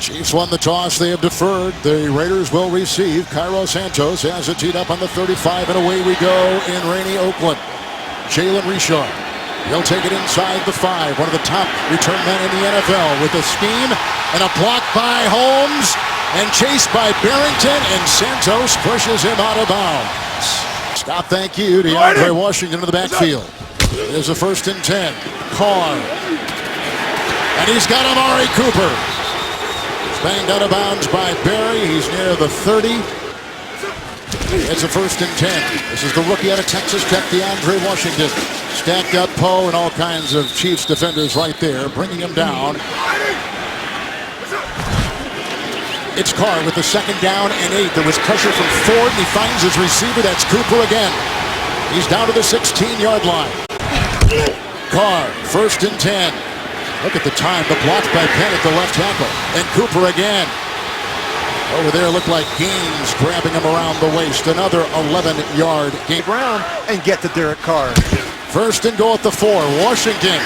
Chiefs won the toss. They have deferred. The Raiders will receive. Cairo Santos has it teed up on the 35, and away we go in rainy Oakland. Jalen Richard. He'll take it inside the 5. One of the top return men in the NFL with a scheme and a block by Holmes and chased by Barrington, and Santos pushes him out of bounds. Stop, thank you to Andre Washington to the backfield. There's a 1st and 10. Carr. And he's got Amari Cooper. He's banged out of bounds by Barry. He's near the 30. It's a 1st and 10. This is the rookie out of Texas Tech, DeAndre Washington. Stacked up Poe and all kinds of Chiefs defenders right there, bringing him down. It's Carr with the 2nd down and 8. There was pressure from Ford, and he finds his receiver. That's Cooper again. He's down to the 16-yard line. Carr, 1st and 10. Look at the time. The block by Penn at the left tackle. And Cooper again. Over there looked like Gaines grabbing him around the waist. Another 11-yard gain. Brown and get to Derek Carr. 1st and goal at the 4. Washington.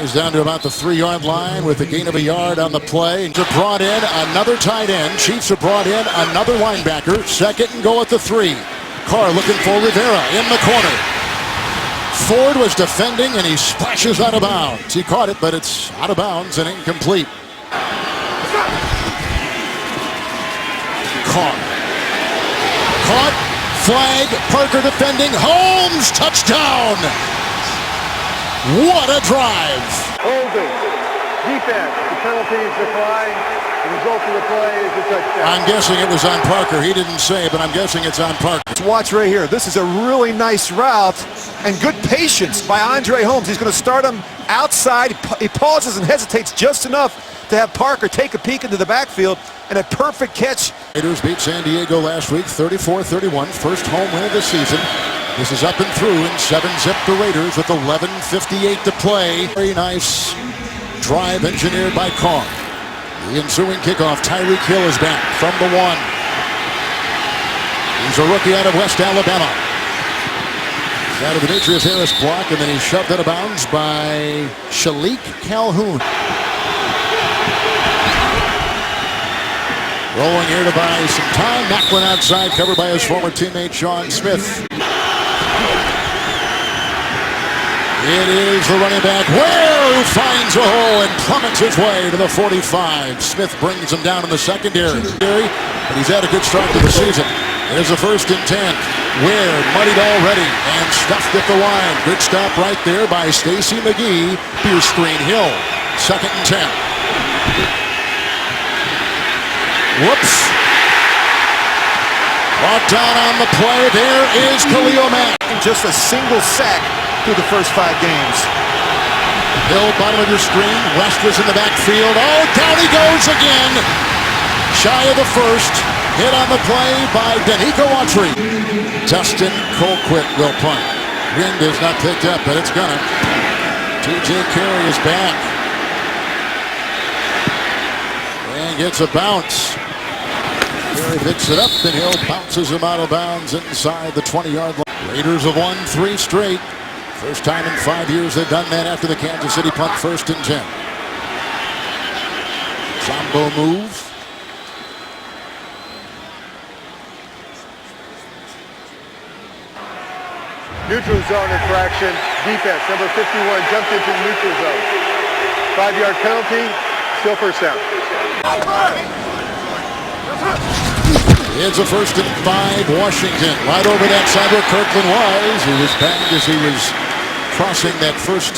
He's down to about the 3-yard line with a gain of a yard on the play. They've brought in another tight end. Chiefs have brought in another linebacker. 2nd and goal at the 3. Carr looking for Rivera in the corner. Ford was defending, and he splashes out of bounds. He caught it, but it's out of bounds and incomplete. Carr. Caught. Flag. Parker defending. Holmes. Touchdown. What a drive. Holding. Defense. The penalty is declined. The result of the play is a touchdown. I'm guessing it was on Parker. He didn't say, but I'm guessing it's on Parker. Let's watch right here. This is a really nice route and good patience by Andre Holmes. He's going to start him outside. He pauses and hesitates just enough to have Parker take a peek into the backfield, and a perfect catch. Raiders beat San Diego last week 34-31. First home win of the season. This is up and through, and 7-zip the Raiders with 11:58 to play. Very nice drive engineered by Carr. The ensuing kickoff, Tyreek Hill is back from the 1. He's a rookie out of West Alabama. He's out of the Demetrius Harris block, and then he's shoved out of bounds by Shalik Calhoun. Rolling here to buy some time. Macklin outside, covered by his former teammate Sean Smith. It is the running back, Ware, who finds a hole and plummets his way to the 45. Smith brings him down in the secondary, but he's had a good start to the season. There's a 1st and 10. Ware muddied already and stuffed at the line. Good stop right there by Stacy McGee. Pierce screen Hill. 2nd and 10. Whoops. Brought down on the play. There is Khalil Mack. Just a single sack through the first 5 games. Hill, bottom of your screen. West was in the backfield. Oh, down he goes again. Shy of the 1st. Hit on the play by Danico Autry. Dustin Colquitt will punt. Wind is not picked up, but it's gonna. T.J. Carey is back. And gets a bounce. Carey picks it up, and Hill bounces him out of bounds inside the 20-yard line. Raiders have won 3 straight. First time in 5 years they've done that after the Kansas City punt. 1st and 10. Sambo move. Neutral zone infraction. Defense, number 51, jumped into the neutral zone. 5-yard penalty. Still 1st down. It's a 1st and 5. Washington right over that side where Kirkland was. He was banged as he was crossing that 1st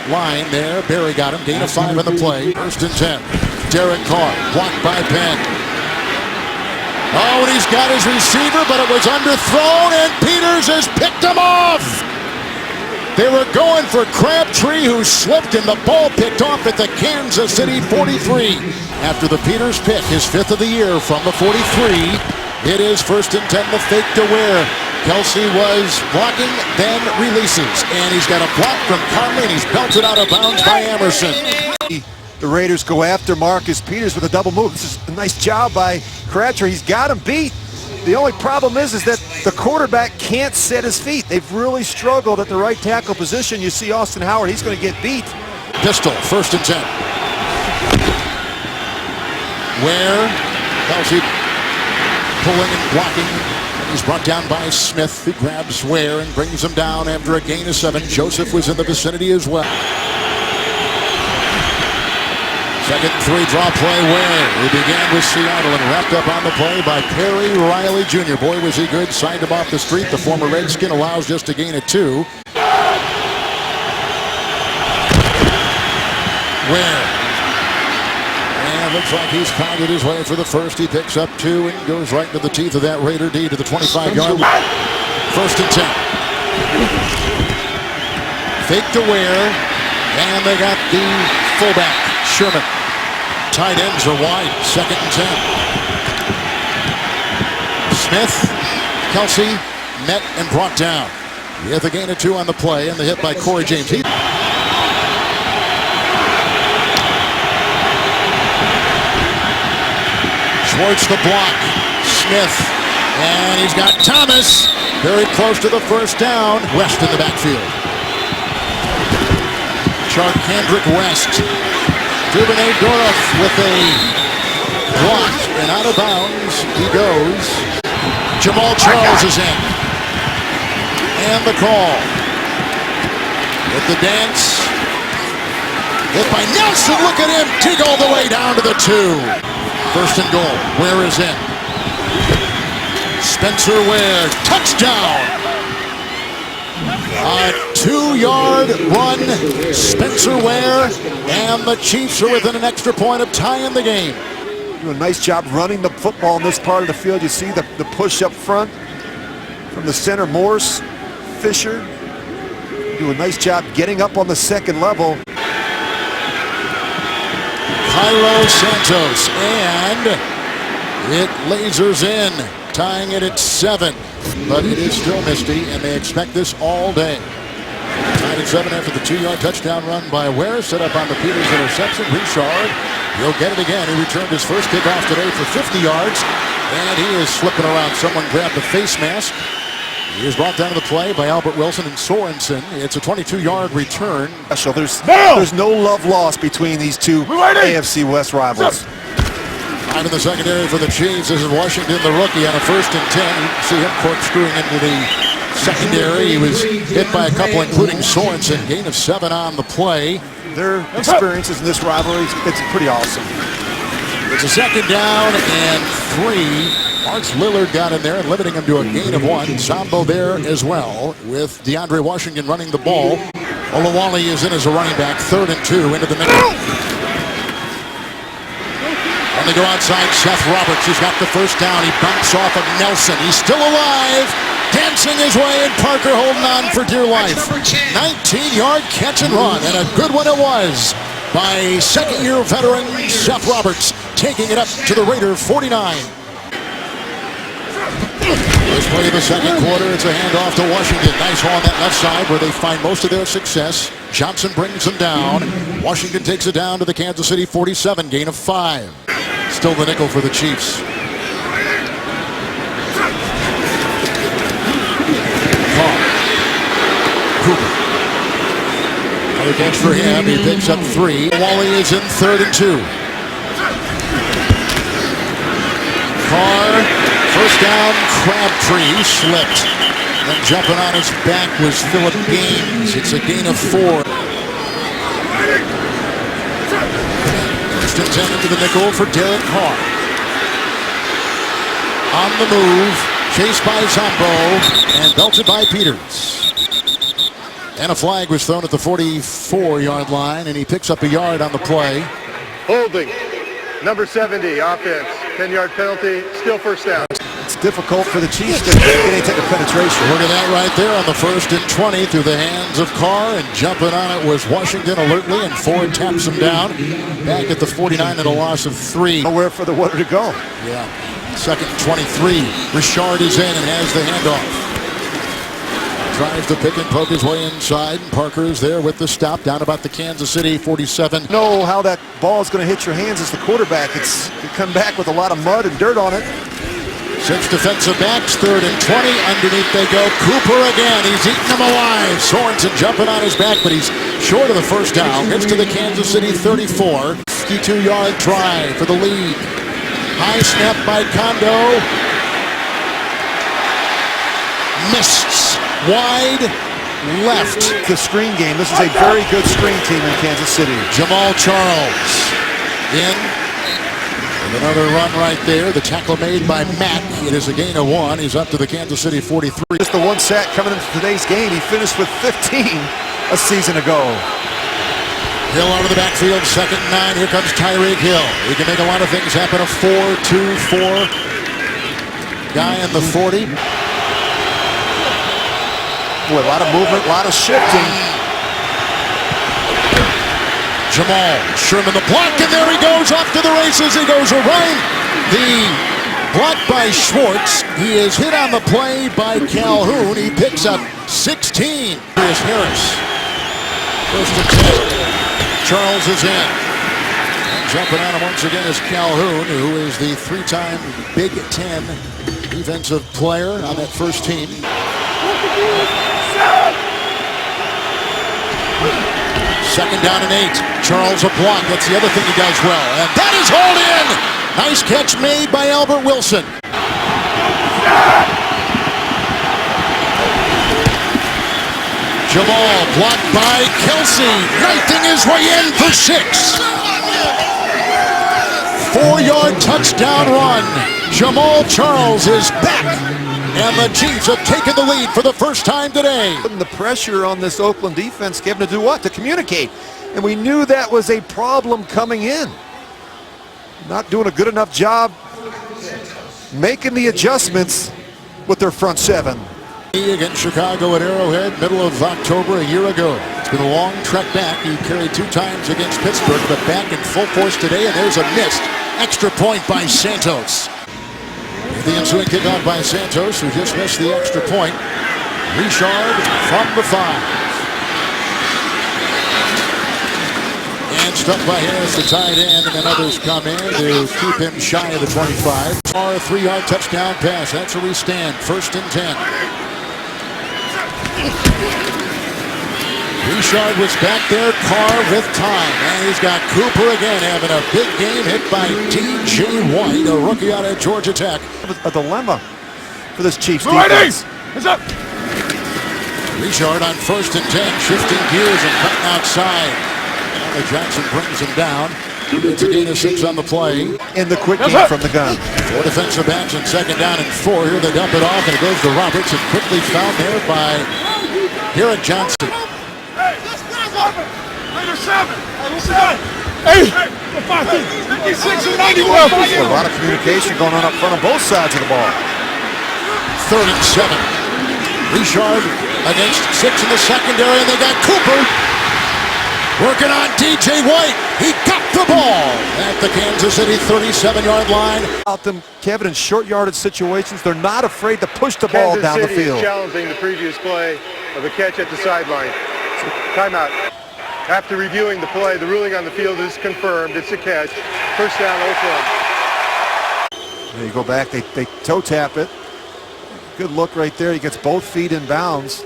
line there. Barry got him. Gain of 5 on the play. 1st and 10. Derek Carr blocked by Penn. Oh, and he's got his receiver, but it was underthrown, and Peters has picked him off. They were going for Crabtree, who slipped, and the ball picked off at the Kansas City 43. After the Peters pick, his 5th of the year from the 43, it is 1st and 10, the fake to Ware. Kelsey was blocking, then releases, and he's got a block from Conley, and he's belted out of bounds by Emerson. The Raiders go after Marcus Peters with a double move. This is a nice job by Crabtree. He's got him beat. The only problem is that the quarterback can't set his feet. They've really struggled at the right tackle position. You see Austin Howard, he's going to get beat. Pistol, 1st and 10. Ware, Kelsey pulling and blocking. He's brought down by Smith. He grabs Ware and brings him down after a gain of 7. Joseph was in the vicinity as well. Second 3 draw play Ware. He began with Seattle and wrapped up on the play by Perry Riley Jr. Boy, was he good. Signed him off the street. The former Redskin allows just a gain of 2. Ware. And looks like he's pounded his way for the first. He picks up 2 and goes right into the teeth of that Raider D to the 25-yard line. First and 10. Fake to Ware. And they got the fullback, Sherman. Tight ends are wide. Second and 10. Smith, Kelsey met and brought down. He had the gain of 2 on the play and the hit by Corey James. Schwartz the block. Smith. And he's got Thomas very close to the first down. West in the backfield. Charkandrick West. Duvernay Dorff with a block and out of bounds he goes. Jamal Charles is in. And the call. With the dance. Hit by Nelson. Look at him dig all the way down to the 2. First and goal. Ware is in. Spencer Ware. Touchdown. A 2-yard run, Spencer Ware, and the Chiefs are within an extra point of tying the game. Do a nice job running the football in this part of the field. You see the push up front from the center, Morse, Fisher. Do a nice job getting up on the second level. Cairo Santos, and it lasers in, tying it at 7. But it is still misty, and they expect this all day. Tied at 7 after the 2-yard touchdown run by Ware, set up on the Peters interception. Richard, he'll get it again. He returned his first kickoff today for 50 yards, and he is slipping around. Someone grabbed the face mask. He is brought down to the play by Albert Wilson and Sorensen. It's a 22-yard return. There's no love lost between these two AFC West rivals. Out in the secondary for the Chiefs. This is Washington, the rookie, on a 1st and 10. You can see him corkscrewing into the secondary. He was hit by a couple, including Sorensen. Gain of 7 on the play. Their experiences in this rivalry, it's pretty awesome. It's a second down and 3. Marks Lillard got in there and limiting him to a gain of 1. Sambo there as well, with DeAndre Washington running the ball. Olawale is in as a running back. 3rd and 2 into the middle. And they go outside. Seth Roberts, he's got the first down. He bumps off of Nelson. He's still alive, dancing his way, and Parker holding on for dear life. 19-yard catch and run, and a good one it was by second-year veteran Seth Roberts, taking it up to the Raider 49. First play of the second quarter, it's a handoff to Washington. Nice haul on that left side where they find most of their success. Johnson brings them down. Washington takes it down to the Kansas City 47, gain of 5. Still the nickel for the Chiefs. Cooper. Another catch for him. He picks up 3. Wally is in 3rd and 2. Carr, first down, Crabtree slipped. And jumping on his back was Phillip Gaines. It's a gain of 4. First and 10 into the nickel for Derek Carr. On the move, chased by Zombo, and belted by Peters. And a flag was thrown at the 44-yard line, and he picks up a yard on the play. Holding. Number 70, offense. 10-yard penalty, still first down. It's difficult for the Chiefs to get any type of penetration. Look at that right there on the 1st and 20 through the hands of Carr, and jumping on it was Washington alertly, and Ford taps him down. Back at the 49 and a loss of 3. Nowhere for the water to go. Yeah. 2nd and 23. Richard is in and has the handoff. Tries to pick and poke his way inside, and Parker is there with the stop down about the Kansas City 47. Know how that ball is going to hit your hands as the quarterback. You come back with a lot of mud and dirt on it. 6 defensive backs, 3rd and 20. Underneath they go. Cooper again. He's eating them alive. Sorensen jumping on his back, but he's short of the first down. Gets to the Kansas City 34. 52-yard try for the lead. High snap by Kondo. Missed. Wide left. The screen game. This is a very good screen team in Kansas City. Jamal Charles in. And another run right there. The tackle made by Mack. It is a gain of 1. He's up to the Kansas City 43. Just the one sack coming into today's game. He finished with 15 a season ago. Hill out of the backfield, 2nd and 9. Here comes Tyreek Hill. He can make a lot of things happen. A 4-2-4 guy in the 40. Boy, a lot of movement, a lot of shifting. Jamal Sherman the block, and there he goes off to the races. He goes around the block by Schwartz. He is hit on the play by Calhoun. He picks up 16. Here's Harris. 1st and 10. Charles is in. And jumping on him once again is Calhoun, who is the 3-time Big Ten defensive player on that first team. 2nd down and 8. Charles a block. That's the other thing he does well. And that is hauled in. Nice catch made by Albert Wilson. Jamal blocked by Kelsey. Knifing his way in for 6. 4-yard touchdown run. Jamal Charles is back. And the Chiefs have taken the lead for the first time today. Putting the pressure on this Oakland defense, Kevin, to do what? To communicate. And we knew that was a problem coming in. Not doing a good enough job making the adjustments with their front 7. Against Chicago at Arrowhead, middle of October a year ago. It's been a long trek back. He carried 2 times against Pittsburgh, but back in full force today, and there's a missed extra point by Santos. The ensuing kickoff by Santos, who just missed the extra point. Richard from the 5. And stuck by Harris, the tight end, and then others come in to keep him shy of the 25. Or a 3-yard touchdown pass. That's where we stand. 1st and 10. Richard was back there, Carr with time. And he's got Cooper again having a big game, hit by T.J. White, a rookie out of Georgia Tech. A dilemma for this Chiefs defense. It's up. Richard on 1st and 10, shifting gears and cutting outside. And Jackson brings him down. It's a gain of 6 on the play. In the quick game from the gun. 4 defensive backs and 2nd down and 4. Here they dump it off, and it goes to Roberts, and quickly found there by Garrett Johnson. A lot of communication going on up front on both sides of the ball. 3rd and 7. Richard against 6 in the secondary, and they got Cooper working on T.J. White. He got the ball at the Kansas City 37-yard line. Out them, Kevin, in short yardage situations, they're not afraid to push the ball Kansas down City the field. is challenging the previous play of a catch at the sideline. Timeout. After reviewing the play, the ruling on the field is confirmed. It's a catch. 1st down, Oakland. There you go back. They toe tap it. Good look right there. He gets both feet in bounds.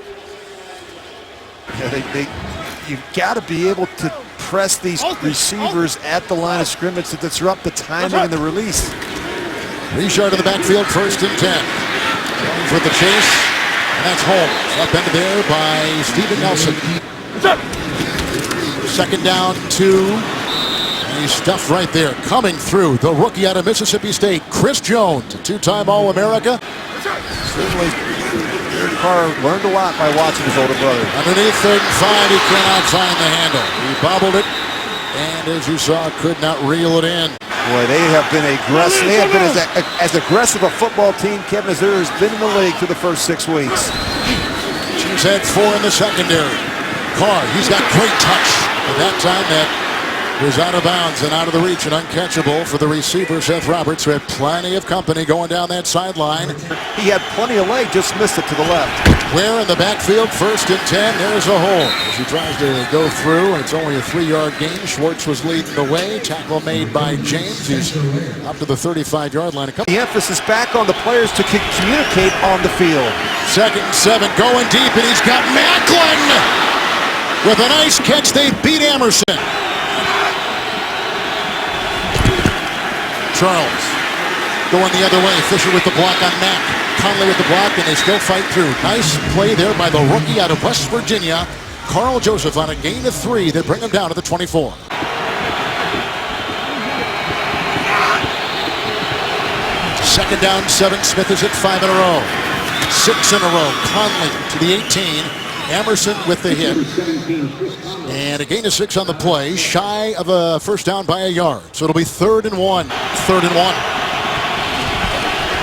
Yeah, you've got to be able to press these receivers at the line of scrimmage to disrupt the timing and the release. Richard in the backfield, 1st and 10. Jones with the chase, and that's Holmes. Up into there by Steven Nelson. 2nd down, 2. And he's stuffed right there. Coming through, the rookie out of Mississippi State, Chris Jones, a 2-time All-America. Certainly, Carr learned a lot by watching his older brother. Underneath 3rd and 5, he cannot find the handle. He bobbled it, and as you saw, could not reel it in. Boy, they have been aggressive. They have been as aggressive a football team, Kevin, as there has been in the league through the first 6 weeks. Chiefs had 4 in the secondary. Carr, he's got great touch. At that time, that was out of bounds and out of the reach and uncatchable for the receiver, Seth Roberts, who had plenty of company going down that sideline. He had plenty of leg, just missed it to the left. Ware in the backfield, 1st and 10. There's a hole as he tries to go through, and it's only a 3-yard gain. Schwartz was leading the way. Tackle made by James. He's up to the 35-yard line. The emphasis back on the players to communicate on the field. 2nd and 7, going deep, and he's got Macklin with a nice catch. They beat Emerson. Charles going the other way. Fisher with the block on Mack. Conley with the block, and they still fight through. Nice play there by the rookie out of West Virginia, Carl Joseph, on a gain of 3 that bring him down to the 24. Second down, 7. Smith is at 5 in a row. 6 in a row. Conley to the 18. Emerson with the hit. And a gain of 6 on the play, shy of a first down by a yard. So it'll be 3rd and 1. 3rd and 1.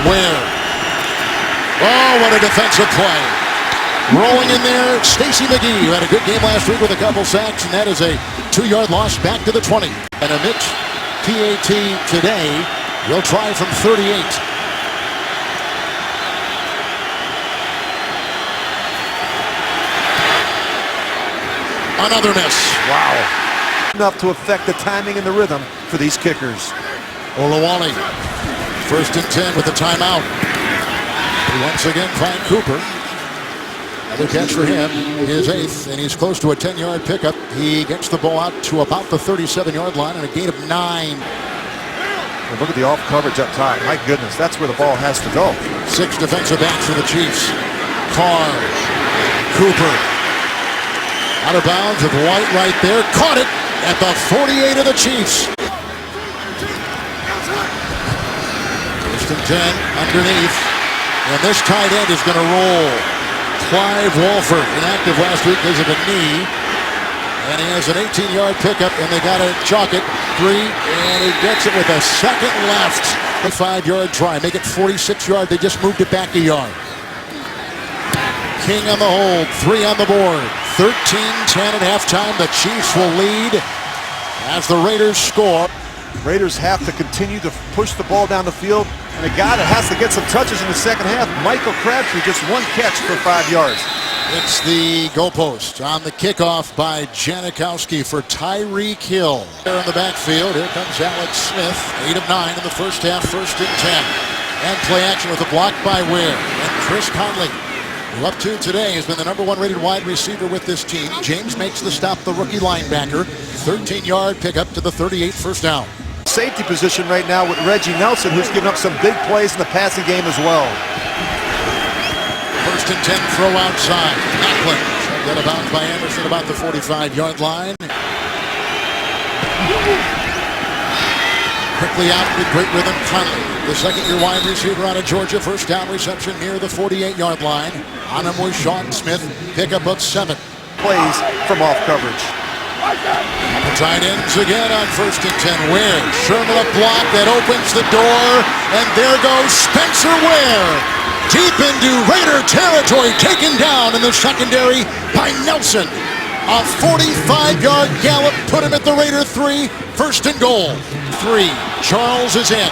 Where? Oh, what a defensive play. Rolling in there, Stacy McGee, who had a good game last week with a couple sacks, and that is a 2-yard loss back to the 20. And a Mitch PAT today. He'll try from 38. Another miss. Wow. Enough to affect the timing and the rhythm for these kickers. Olawale, 1st and 10 with the timeout. He once again find Cooper. Another catch for him, his 8th, and he's close to a 10-yard pickup. He gets the ball out to about the 37-yard line and a gain of 9. Well, look at the off coverage up top. My goodness, that's where the ball has to go. 6 defensive backs for the Chiefs. Carr, Cooper. Out of bounds with White right there. Caught it at the 48 of the Chiefs. 1st and 10 underneath. And this tight end is going to roll. Clive Walford, inactive last week because of a knee. And he has an 18-yard pickup, and they got to chalk it. 3, and he gets it with a second left. A 5-yard try, make it 46 yards. They just moved it back a yard. King on the hold, 3 on the board. 13-10 at halftime. The Chiefs will lead as the Raiders score. Raiders have to continue to push the ball down the field, and a guy that has to get some touches in the second half, Michael Crabtree, just 1 catch for 5 yards. It's the goalpost on the kickoff by Janikowski for Tyreek Hill. There in the backfield, here comes Alex Smith, 8 of 9 in the first half, 1st and 10. And play action with a block by Ware. And Chris Conley, who up to today has been the #1 rated wide receiver with this team. James makes the stop, the rookie linebacker. 13-yard pickup to the 38, 1st down. Safety position right now with Reggie Nelson, who's given up some big plays in the passing game as well. 1st and 10, throw outside. Macklin shoved out of bounds by Anderson about the 45-yard line. Quickly out with great rhythm, Conley, the second-year wide receiver out of Georgia. 1st down reception near the 48-yard line. On him was Sean Smith, pickup of 7. Plays from off coverage. The tight ends again on 1st and 10. Ware, Sherman a block that opens the door, and there goes Spencer Ware. Deep into Raider territory, taken down in the secondary by Nelson. A 45-yard gallop put him at the Raider 3, 1st and goal. 3, Charles is in.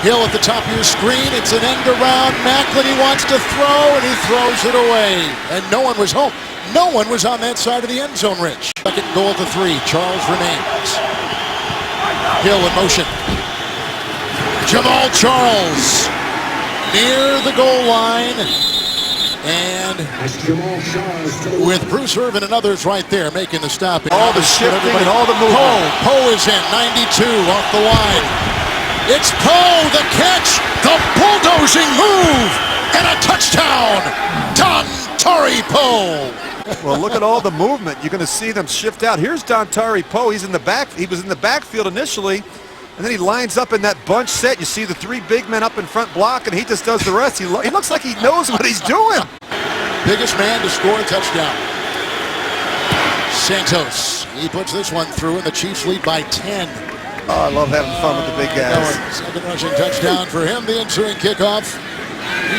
Hill at the top of your screen, it's an end around. Macklin, he wants to throw, and he throws it away. And no one was home. No one was on that side of the end zone, Rich. 2nd goal to 3, Charles remains. Hill in motion. Jamal Charles near the goal line. And with Bruce Irvin and others right there making the stop. All the shifting and all the movement. Poe is in, 92 off the line. It's Poe, the catch, the bulldozing move, and a touchdown. Dontari Poe. Well, look at all the movement. You're going to see them shift out. Here's Dontari Poe. He was in the backfield initially, and then he lines up in that bunch set. You see the 3 big men up in front block, and he just does the rest. He looks like he knows what he's doing. Biggest man to score a touchdown. Santos, he puts this one through, and the Chiefs lead by 10. Oh, I love having fun with the big guys. Second rushing touchdown for him. The ensuing kickoff.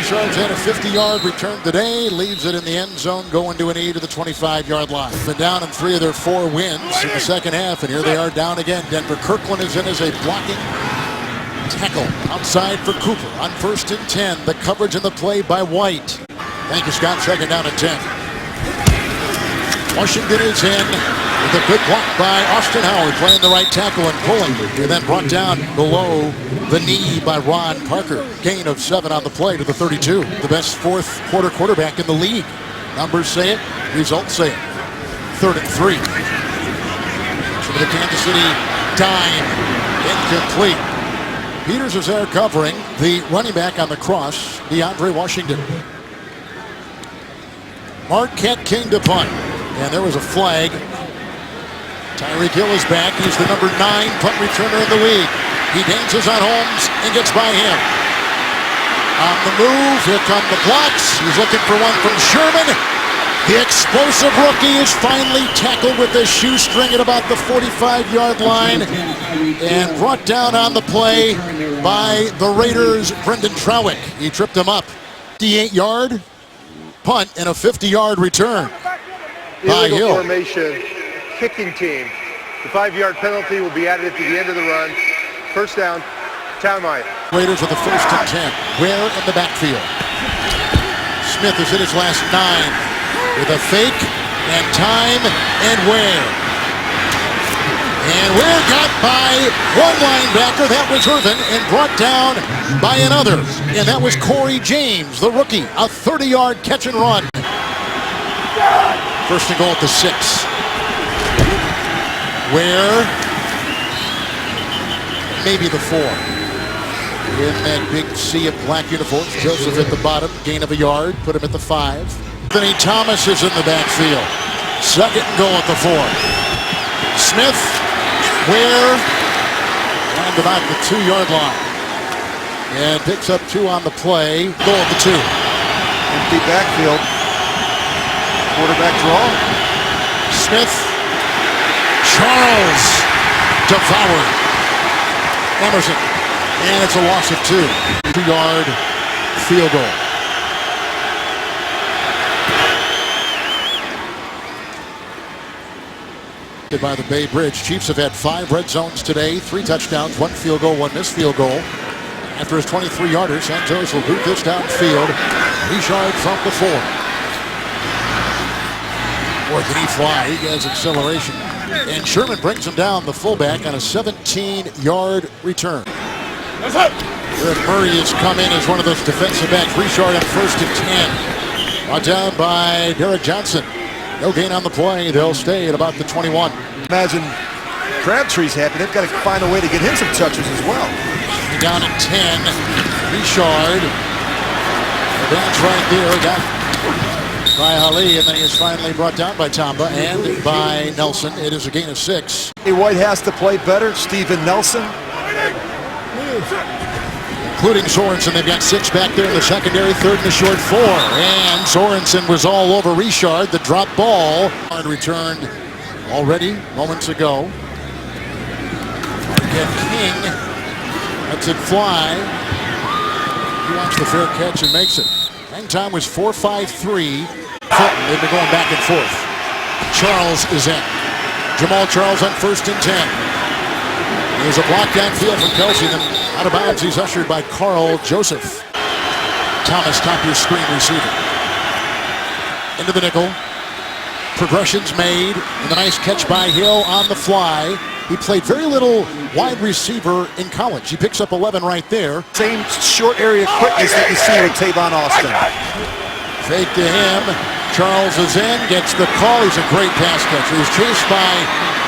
Sharks had a 50-yard return today, leaves it in the end zone, going to an E to the 25-yard line. Been down in 3 of their 4 wins in the second half, and here they are down again. Denver. Kirkland is in as a blocking tackle outside for Cooper on 1st and 10. The coverage and the play by White. Thank you, Scott. 2nd down and 10. Washington is in with a good block by Austin Howard, playing the right tackle and pulling, and then brought down below the knee by Ron Parker. Gain of 7 on the play to the 32. The best 4th quarter quarterback in the league. Numbers say it, results say it. 3rd and 3. So the Kansas City dime incomplete. Peters is there covering the running back on the cross, DeAndre Washington. Marquette King to punt. And there was a flag. Tyreek Hill is back. He's the number 9 punt returner in the league. He dances on Holmes and gets by him. On the move, here come the blocks. He's looking for one from Sherman. The explosive rookie is finally tackled with a shoestring at about the 45-yard line and brought down on the play by the Raiders' Brendan Trowick. He tripped him up. 58-yard punt and a 50-yard return by Illegal Hill. formation, kicking team. The 5-yard penalty will be added to the end of the run. First down, timeout. Raiders with the 1st and 10. Ware in the backfield. Smith is in his last 9. With a fake and time and Ware. And Ware got by one linebacker. That was Irvin and brought down by another. And that was Corey James, the rookie. A 30-yard catch and run. First and goal at the 6. Ware. Maybe the 4. In that big sea of black uniforms. Joseph at the bottom. Gain of a yard. Put him at the 5. Anthony Thomas is in the backfield. Second and goal at the 4. Smith, Ware, and about the 2-yard line. And picks up 2 on the play. Goal at the 2. Empty backfield. Quarterback draw. Smith, Charles, devoured. Emerson, and it's a loss of 2. 2-yard field goal. By the Bay Bridge. Chiefs have had 5 red zones today, 3 touchdowns, 1 field goal, 1 missed field goal. After his 23-yarder, Santos will boot this downfield. Richard from the 4. Boy, can he fly. He has acceleration. And Sherman brings him down, the fullback, on a 17-yard return. Eric Murray has come in as one of those defensive backs. Richard on 1st and 10. Brought down by Derek Johnson. No gain on the play. They'll stay at about the 21. Imagine Crabtree's happy. They've got to find a way to get him some touches as well. Down at 10. Richard. The dance right there. Got by Ali, and then he is finally brought down by Tamba and by Nelson. It is a gain of 6. White has to play better. Steven Nelson. Including Sorensen. They've got 6 back there in the secondary, 3rd and a short 4. And Sorensen was all over Richard. The drop ball returned already moments ago. Again, King lets it fly. He wants the fair catch and makes it. Hang time was 4.53. Fulton, they've been going back and forth. Charles is in. Jamal Charles on 1st and 10. There's a block downfield from Kelsey. Then out of bounds, he's ushered by Carl Joseph. Thomas, top of your screen receiver. Into the nickel. Progressions made. And a nice catch by Hill on the fly. He played very little wide receiver in college. He picks up 11 right there. Same short area quickness that you see with Tavon Austin. Fake to him. Charles is in, gets the call. He's a great pass catcher. He's chased by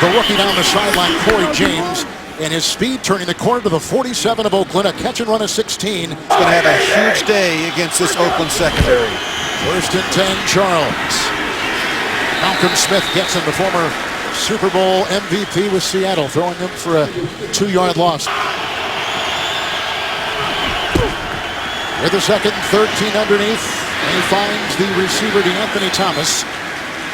the rookie down the sideline, Corey James. And his speed turning the corner to the 47 of Oakland. A catch and run of 16. He's going to have a huge day against this Oakland secondary. 1st and 10, Charles. Malcolm Smith gets him, the former Super Bowl MVP with Seattle, throwing him for a 2-yard loss. With the 2nd and 13 underneath. And he finds the receiver, DeAnthony Thomas,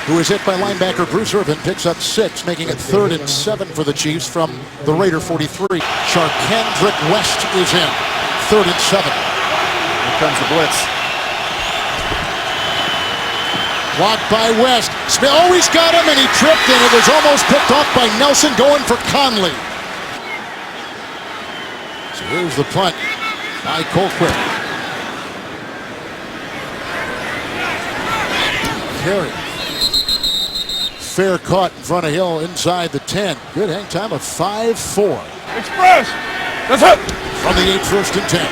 who is hit by linebacker Bruce Irvin, picks up 6, making it 3rd and 7 for the Chiefs from the Raider 43. Sharkendrick West is in, 3rd and 7. Here comes the blitz. Blocked by West. Smith always got him, and he tripped, and it was almost picked off by Nelson going for Conley. So here's the punt by Colquitt. Carry. Fair caught in front of Hill inside the 10. Good hang time of 5-4. Express! That's it! From the 8, 1st and 10.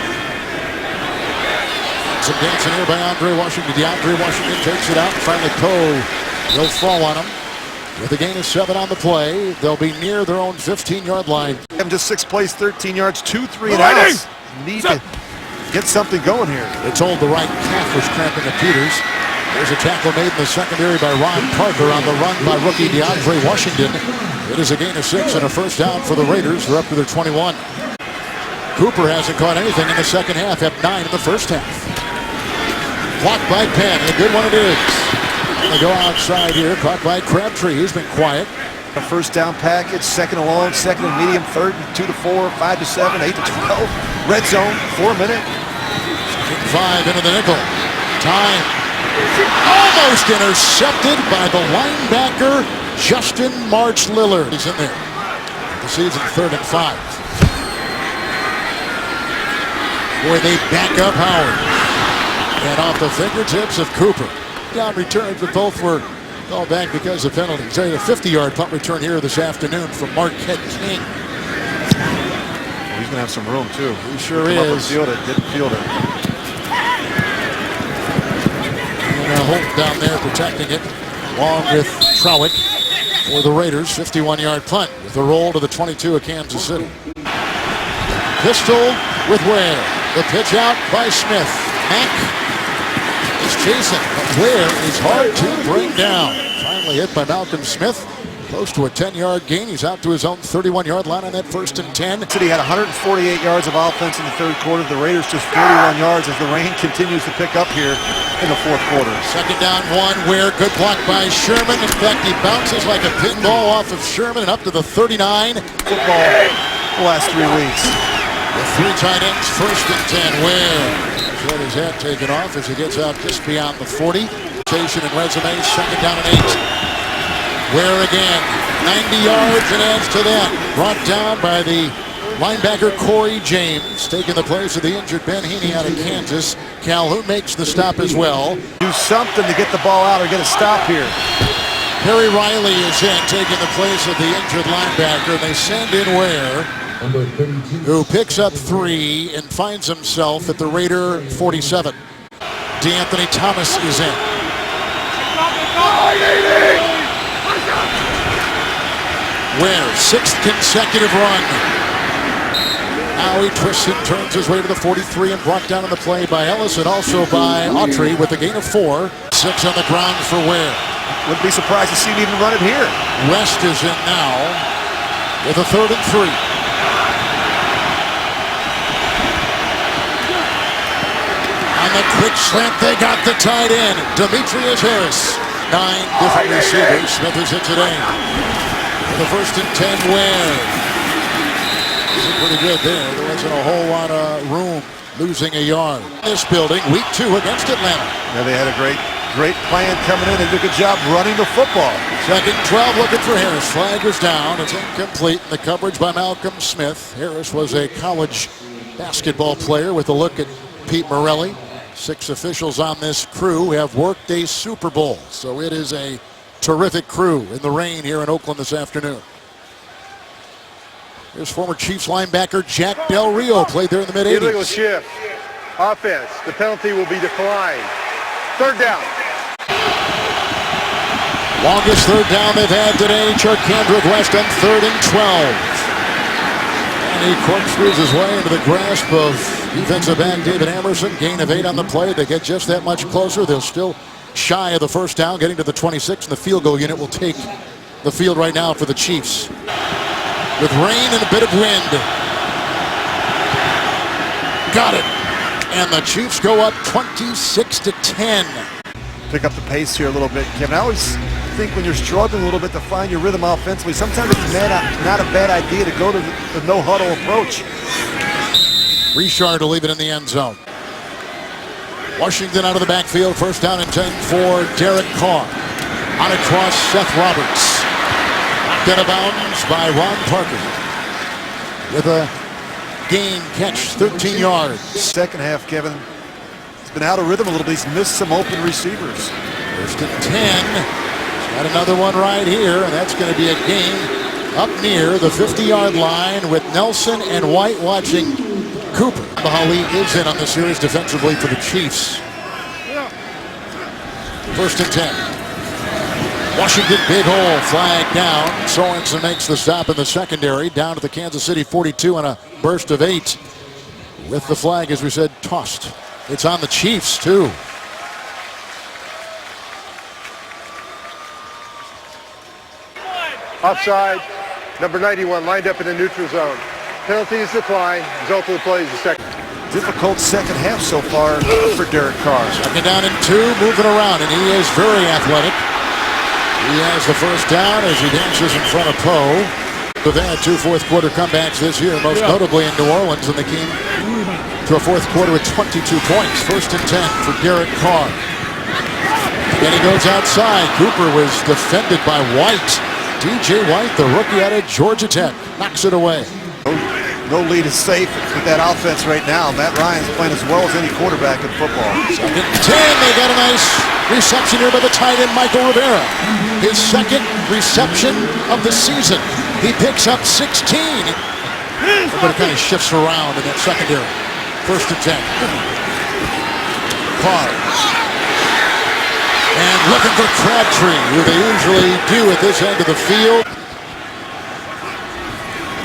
Some dancing here by Andre Washington. DeAndre Washington takes it out. Finally Poe. He'll fall on him. With a gain of 7 on the play, they'll be near their own 15-yard line. Just 6 plays, 13 yards, 2 3 and outs. Need to get something going here. They're told the right calf was cramping at Peters. There's a tackle made in the secondary by Ron Parker on the run by rookie DeAndre Washington. It is a gain of 6 and a first down for the Raiders. They're up to their 21. Cooper hasn't caught anything in the second half, had 9 in the first half. Blocked by Penn, and a good one it is. They go outside here, caught by Crabtree. He's been quiet. A first down package, second and long, second and medium, third and 2 to 4, 5 to 7, 8 to 12. Red zone, 4 minute. 5 into the nickel. Time. Almost intercepted by the linebacker, Justin March Lillard. He's in there. The season 3rd and 5. Where they back up Howard. And off the fingertips of Cooper. Down returns, but both were called back because of penalties. There's a 50-yard punt return here this afternoon from Marquette King. He's going to have some room, too. He sure is. Field it, didn't field it. And Holt down there protecting it, along with Trowick for the Raiders. 51-yard punt with a roll to the 22 of Kansas City. Pistol with Ware. The pitch out by Smith. Mack is chasing, but Ware is hard to bring down. Finally hit by Malcolm Smith. Close to a 10-yard gain. He's out to his own 31-yard line on that 1st and 10. City had 148 yards of offense in the 3rd quarter. The Raiders just 31 yards as the rain continues to pick up here in the 4th quarter. 2nd down 1. Ware, good block by Sherman. In fact, he bounces like a pinball off of Sherman and up to the 39. Football the last 3 weeks. The 3 tight ends, 1st and 10. Ware got his hat taken off as he gets out just beyond the 40. Station and resume, 2nd down and 8. Ware again, 90 yards and adds to that. Brought down by the linebacker Corey James, taking the place of the injured Ben Heaney out of Kansas. Calhoun makes the stop as well. Do something to get the ball out or get a stop here. Perry Riley is in, taking the place of the injured linebacker. They send in Ware, who picks up 3 and finds himself at the Raider 47. DeAnthony Thomas is in. Ware, 6th consecutive run. Now he twists and turns his way to the 43 and brought down on the play by Ellis and also by Autry with a gain of 4. 6 on the ground for Ware. Wouldn't be surprised to see him even run it here. West is in now with a 3rd and 3. On the quick slant, they got the tight end, Demetrius Harris. 9 different receivers. Smith is in today. The 1st and 10, Ware. Pretty good there. There wasn't a whole lot of room, losing a yard. This building, week 2 against Atlanta. Yeah, they had a great plan coming in. They did a good job running the football. 2nd and 12, looking for Harris. Flag was down. It's incomplete. The coverage by Malcolm Smith. Harris was a college basketball player with a look at Pete Morelli. 6 officials on this crew have worked a Super Bowl, so it is a terrific crew in the rain here in Oakland this afternoon. Here's former Chiefs linebacker Jack Del Rio, played there in the mid-'80s. Illegal shift. Offense. The penalty will be declined. 3rd down. Longest 3rd down they've had today. Charkandrick West on 3rd and 12. And he corkscrews his way into the grasp of defensive back David Amerson. Gain of 8 on the play. They get just that much closer. They'll still shy of the 1st down, getting to the 26, and the field goal unit will take the field right now for the Chiefs. With rain and a bit of wind. Got it. And the Chiefs go up 26-10. Pick up the pace here a little bit, Kevin. I always think when you're struggling a little bit to find your rhythm offensively, sometimes it's not a bad idea to go to the no-huddle approach. Richard to leave it in the end zone. Washington out of the backfield, 1st down and 10 for Derek Carr. On across Seth Roberts. Knocked out of bounds by Ron Parker. With a gain catch, 13 yards. Second half, Kevin, he's been out of rhythm a little bit. He's missed some open receivers. 1st and 10. He's got another one right here, and that's going to be a gain up near the 50-yard line with Nelson and White watching Cooper. Bahali is in on the series defensively for the Chiefs. 1st and 10. Washington, big hole, flag down. Sorensen makes the stop in the secondary, down to the Kansas City 42 on a burst of 8. With the flag, as we said, tossed. It's on the Chiefs, too. Offside, number 91 lined up in the neutral zone. Penalty is declined. Result of the play is the second. Difficult second half so far for Derek Carr. Second down and 2, moving around, and he is very athletic. He has the first down as he dances in front of Poe. They've had 2 fourth-quarter comebacks this year, most notably in New Orleans, and they came to a fourth quarter with 22 points. First and 10 for Derek Carr. Then he goes outside. Cooper was defended by White. DJ White, the rookie out of Georgia Tech, knocks it away. No lead is safe with that offense right now. Matt Ryan's playing as well as any quarterback in football. Second and 10, they got a nice reception here by the tight end, Michael Rivera. His second reception of the season. He picks up 16. Everybody kind of shifts around in that secondary. First and 10. Carr. And looking for Crabtree, who they usually do at this end of the field.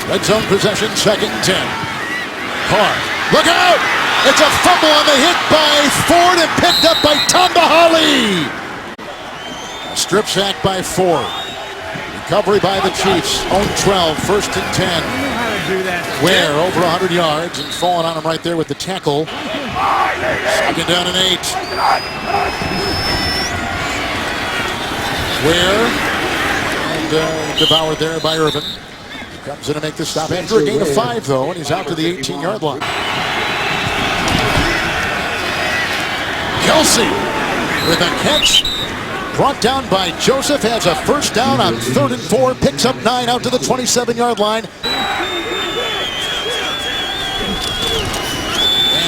Red zone possession, second and 10. Carr, look out! It's a fumble on the hit by Ford and picked up by Tandahali. Strip sack by Ford. Recovery by the Chiefs. Own 12, first and 10. Ware over 100 yards and falling on him right there with the tackle. Second down and 8. Ware and devoured there by Irvin. Comes in to make the stop after a gain of 5, though, and he's out to the 18-yard line. Kelsey with a catch. Brought down by Joseph, has a first down on 3rd and 4, picks up 9 out to the 27-yard line.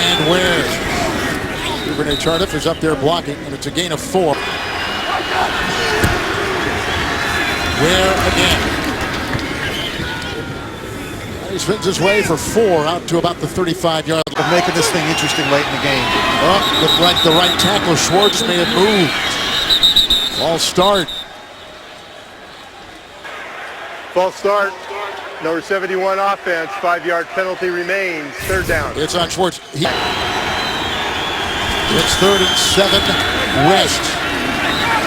And Ware. Duvernay Tardif is up there blocking, and it's a gain of 4. Ware again. He spins his way for 4 out to about the 35-yard line. Making this thing interesting late in the game. Oh, looked like the right tackle, Schwartz, may have moved. False start. False start. Number 71 offense. 5-yard penalty remains. 3rd down. It's on Schwartz. It's 3rd and 7. West.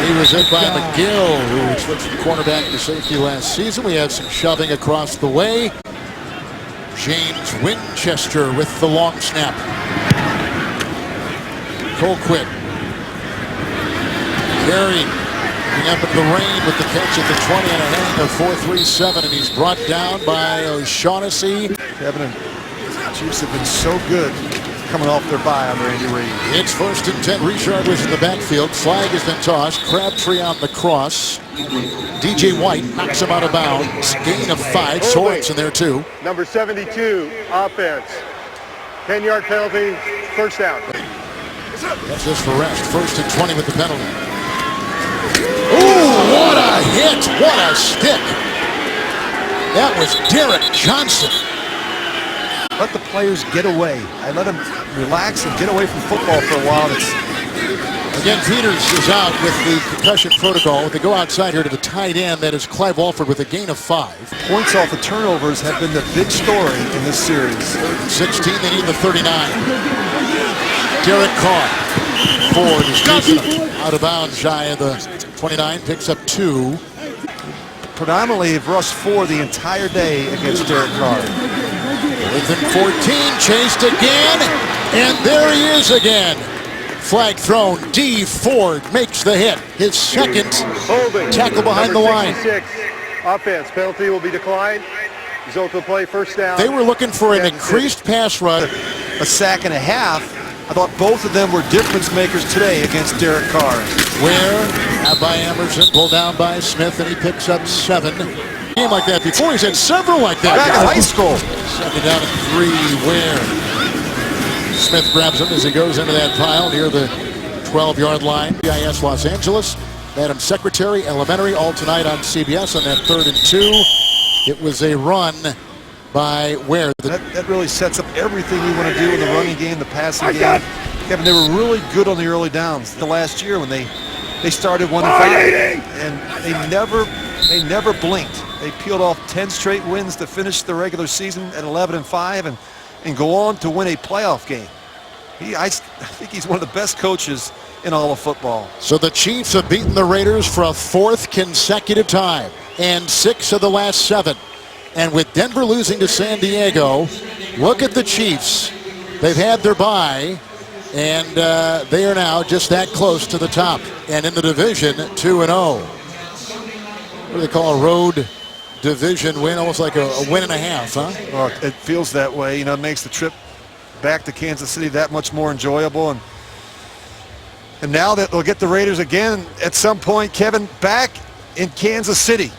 He was hit by McGill, who switched from cornerback to safety last season. We have some shoving across the way. James Winchester with the long snap. Colquitt. Carey looking up at the rain with the catch at the 20 and a hang of 4.37, and he's brought down by O'Shaughnessy. Kevin and the Chiefs have been so good coming off their bye under Andy Reid. It's 1st and 10. Richard was in the backfield. Flag has been tossed. Crabtree on the cross. DJ White knocks him out of bounds. Gain of 5. Sorensen there too. Number 72 offense. 10-yard penalty. First down. That's just for rest. 1st and 20 with the penalty. Ooh, what a hit. What a stick. That was Derek Johnson. Let the players get away. I let them relax and get away from football for a while. Again, Peters is out with the concussion protocol. They go outside here to the tight end. That is Clive Walford with a gain of 5. Points off the turnovers have been the big story in this series. 16, they need the 39. Derek Carr. Ford is deep out of bounds, shy of the 29, picks up 2. Predominantly have rushed 4 the entire day against Derek Carr. Within 14, chased again, and there he is again. Flag thrown. D. Ford makes the hit. His second tackle behind the line. 66 offense. Penalty will be declined. Result of the play, first down. They were looking for an increased pass rush. A sack and a half. I thought both of them were difference makers today against Derek Carr. Ware, out by Emerson, pulled down by Smith, and he picks up 7. Game like that before, he's had several like that. Back in high school. Second down and 3, Ware. Smith grabs him as he goes into that pile near the 12-yard line. CIS Los Angeles, Madam Secretary, Elementary, all tonight on CBS on that 3rd and 2. It was a run by Ware. That really sets up everything we want to do in the running game, the passing game. Kevin, they were really good on the early downs the last year when they They started 1-5, and they never blinked. They peeled off 10 straight wins to finish the regular season at 11-5 and go on to win a playoff game. I think he's one of the best coaches in all of football. So the Chiefs have beaten the Raiders for a 4th consecutive time and 6 of the last 7. And with Denver losing to San Diego, look at the Chiefs. They've had their bye, and they are now just that close to the top. And in the division, 2-0. What do they call a road division win? Almost like a win and a half, huh? Well, it feels that way. You know, it makes the trip back to Kansas City that much more enjoyable. And now that they'll get the Raiders again at some point, Kevin, back in Kansas City.